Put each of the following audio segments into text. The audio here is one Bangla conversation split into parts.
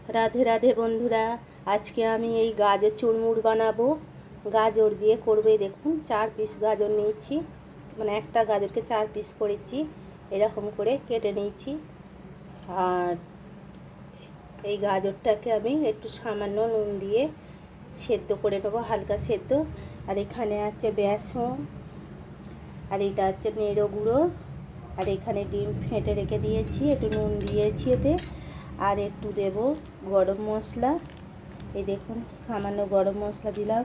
রাধে রাধে বন্ধুরা, আজকে আমি এই গাজর চুরমুর বানাবো। গাজর দিয়ে করবে, দেখুন 4 পিস গাজর নিয়েছি, মানে একটা গাজরকে 4 পিস করেছি, এরকম করে কেটে নিয়েছি। আর এই গাজরটাকে আমি একটু সামান্য নুন দিয়ে সেদ্ধ করে নেবো, হালকা সেদ্ধ। আর এখানে আছে বেসন, আর এটা আছে নেড়ো গুঁড়ো, আর এখানে ডিম ফেটে রেখে দিয়েছি, একটু নুন দিয়েছি এতে। আর একটু দেব গরম মশলা, এই দেখুন সামান্য গরম মশলা দিলাম।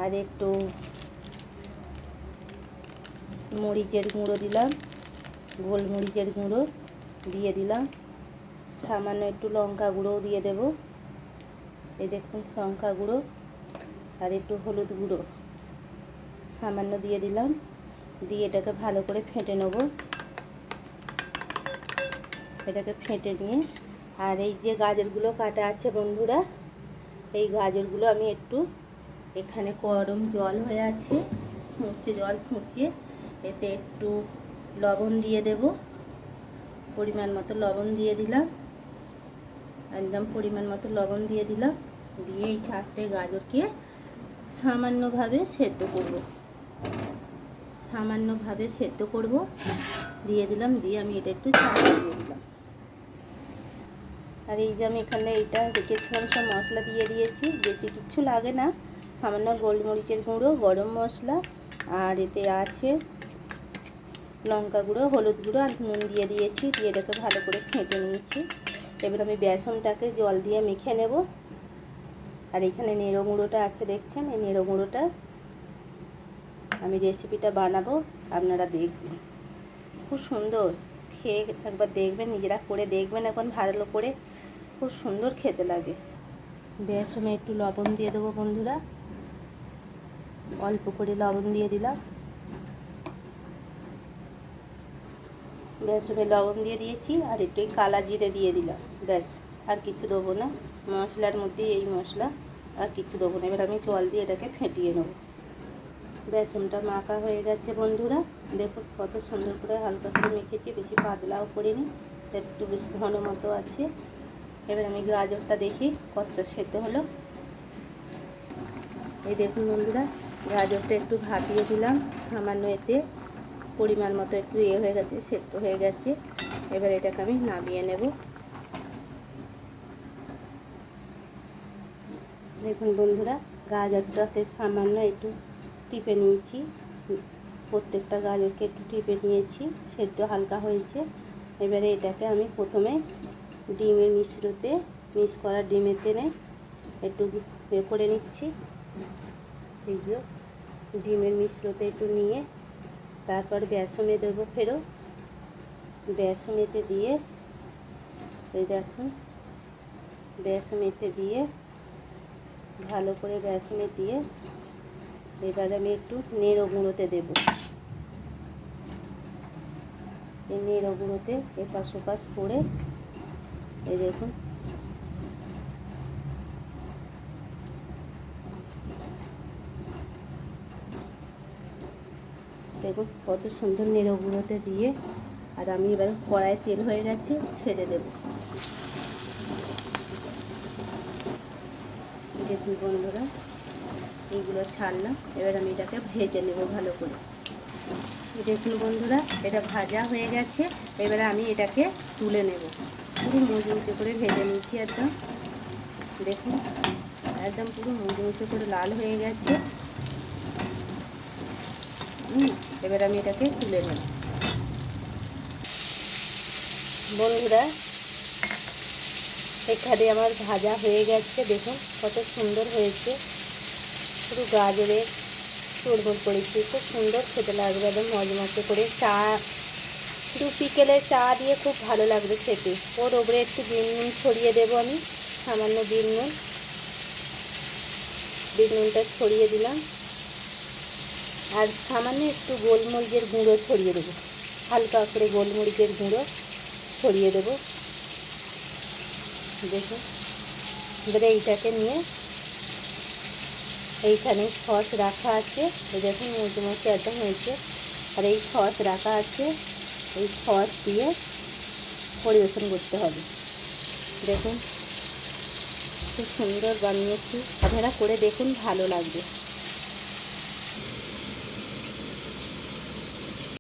আর একটু মরিচের গুঁড়ো দিলাম, গোলমরিচের গুঁড়ো দিয়ে দিলাম। সামান্য একটু লঙ্কা গুঁড়োও দিয়ে দেব, এই দেখুন লঙ্কা গুঁড়ো। আর একটু হলুদ গুঁড়ো সামান্য দিয়ে দিলাম, দিয়ে এটাকে ভালো করে ফেটে নেব। এটাকে ফেটে নিয়ে, আর এই যে গাজরগুলো কাটা আছে বন্ধুরা, এই গাজরগুলো আমি একটু, এখানে গরম জল হয়ে আছে, ফুটছে, জল ফুটছে, এতে একটু লবণ দিয়ে দেব, পরিমাণ মতো লবণ দিয়ে দিলাম, একদম পরিমাণ মতো লবণ দিয়ে দিলাম। দিয়ে এই 4টে গাজরকে সামান্যভাবে সেদ্ধ করব, সামান্যভাবে সেদ্ধ করব, দিয়ে দিলাম। দিয়ে আমি এটা একটু চাপিয়ে দিয়ে দিলাম। আর এই যে আমি এখানে এইটা রেখেছিলাম, সব মশলা দিয়ে দিয়েছি, বেশি কিছু লাগে না, সামান্য গোলমরিচের গুঁড়ো, গরম মশলা, আর এতে আছে লঙ্কা গুঁড়ো, হলুদ গুঁড়ো, আর নুন দিয়ে দিয়েছি। দিয়ে এটাকে ভালো করে ফেটে নিয়েছি। এবার আমি বেসনটাকে জল দিয়ে মেখে নেব। আর এখানে নেড়ো গুঁড়োটা আছে, দেখছেন, এই নেড়ো গুঁড়োটা আমি রেসিপিটা বানাবো, আপনারা দেখবেন, খুব সুন্দর, খেয়ে একবার দেখবেন, নিজেরা করে দেখবেন, এখন ভালো করে, খুব সুন্দর খেতে লাগে। বেসনে একটু লবণ দিয়ে দেবো বন্ধুরা, অল্প করে লবণ দিয়ে দিলাম। বেসনে লবণ দিয়ে দিয়েছি, আর একটু কালা জিরে দিয়ে দিলাম, ব্যাস, আর কিছু দেবো না, মশলার মধ্যে এই মশলা, আর কিছু দেবো না। এবার আমি জল দিয়ে এটাকে ফেটিয়ে নেব। বেসনটা মাখা হয়ে গেছে বন্ধুরা, দেখুন কত সুন্দর করে হালকা করে মেখেছি, বেশি পাতলাও করিনি, একটু বেশ ঘন মতো আছে। এবার আমি গাজরটা দেখি কতটা সেদ্ধ হলো। এই দেখুন বন্ধুরা, গাজরটা একটু ভাপিয়ে দিলাম সামান্য, এতে পরিমাণ মতো একটু হয়ে গেছে, সেদ্ধ হয়ে গেছে। এবার এটাকে আমি নামিয়ে নেব। দেখুন বন্ধুরা, গাজরটাকে সামান্য একটু টিপে নিয়েছি, প্রত্যেকটা গাজরকে একটু টিপে নিয়েছি, সেদ্ধ হালকা হয়েছে। এবারে এটাকে আমি প্রথমে ডিমের মিশ্রতে, মিক্স করা ডিমের তেলে একটু করে নিচ্ছি। এই যে ডিমের মিশ্রতে একটু নিয়ে, তারপর বেসনে দেবো ফেরো, বেসনেতে দিয়ে, এই দেখুন বেসনেতে দিয়ে ভালো করে বেসনে দিয়ে, এবার আমি একটু নেড়ো গুঁড়োতে দেবো, এই নেড়ো গুঁড়োতে এপাশ ওপাশ করে, এই দেখুন দেখুন কত সুন্দর নেড়ো গুঁড়োতে দিয়ে। আর আমি এবার কড়াইয়ে তেল হয়ে গেছে, ছেড়ে দেব। দেখুন বন্ধুরা, এইগুলো ছাড়লাম, এবার আমি এটাকে ভেজে নেব ভালো করে। দেখুন বন্ধুরা, এটা ভাজা হয়ে গেছে, এবারে আমি এটাকে তুলে নেব। পুরো মুচমুচে করে ভেজে নিচ্ছি একদম, দেখুন একদম পুরো মুচমুচে করে লাল হয়ে গেছে। এবার আমি এটাকে তুলে নেব বন্ধুরা। এখানে আমার ভাজা হয়ে গেছে, দেখুন কত সুন্দর হয়েছে, পুরো গাজরের চুরমুর করেছি, খুব সুন্দর খেতে লাগবে, একদম মজমজে করে। চা, শুধু বিকেলে চা দিয়ে খুব ভালো লাগবে খেতে। ওর ওপরে একটু বিন নুন ছড়িয়ে দেবো আমি, সামান্য বিন নুনটা ছড়িয়ে দিলাম। আর সামান্য একটু গোলমরিচের গুঁড়ো ছড়িয়ে দেবো, হালকা করে গোলমরিচের গুঁড়ো ছড়িয়ে দেবো। দেখুন এবারে এইটাকে নিয়ে, এইখানে সস রাখা আছে, দেখুন মুচমুচে একদম হয়েছে। আর এই সস রাখা আছে, এই সস দিয়ে পরিবেশন করতে হবে। দেখুন খুব সুন্দর বানিয়েছি, আপনারা করে দেখুন, ভালো লাগবে।